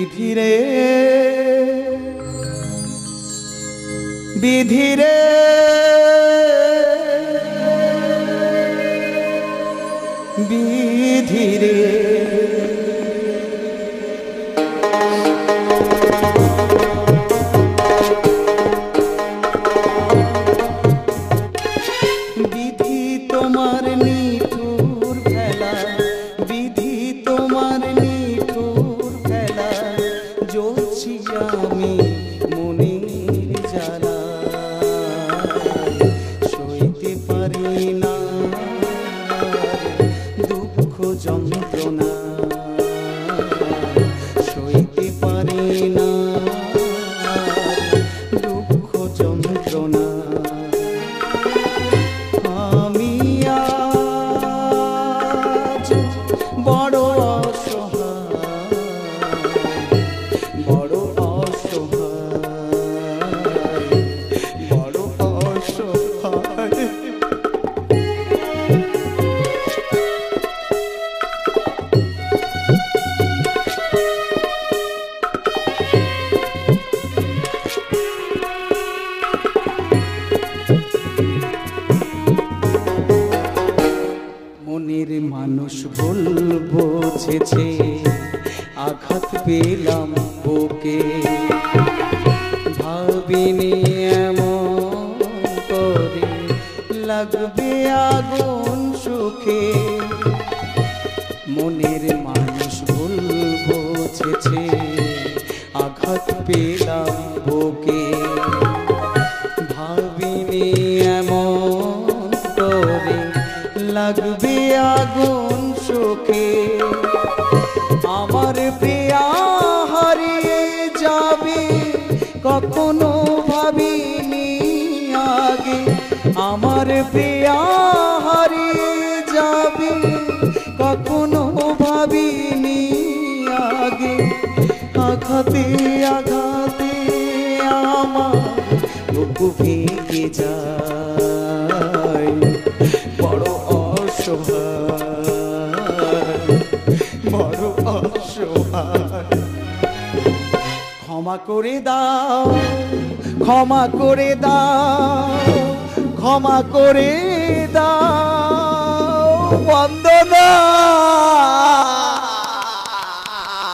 বিধিরে বিধিরে বিধিরে বিধি তোমার নিঠুর খেলা, বিধি তোমার নিঠুর খেলা, জ্বলছি আমি মনের জ্বালা, সইতে পারি না দুঃখ যন্ত্রণা, সইতে পারি না দুঃখ যন্ত্রণা। আমি আজ বড় অসহায়, বড় অসহায়, বড় অসহায়। মনের মানুষ ভুল বুঝেছে, আঘাত পেলাম বুকে, ভাবিনি এমন করে লাগবে আগুন সুখে। মনের মানুষ ভুল বুঝেছে, আঘাত পেলাম বুকে, ভাবিনি এমন করে লাগবে আগুন সুখে। আমার প্রিয়া হারিয়ে যাবে কখনো ভাবিনি আগে, আমার প্রিয়া হারিয়ে যাবে কখনো ভাবিনি আগে। আঘাতে আঘাতে আমার বুক ভেঙে যায়, বড় অসহায়, বড় অসহায়। ক্ষমা করে দাও, ক্ষমা করে দাও, ক্ষমা করে দাও বন্দনা।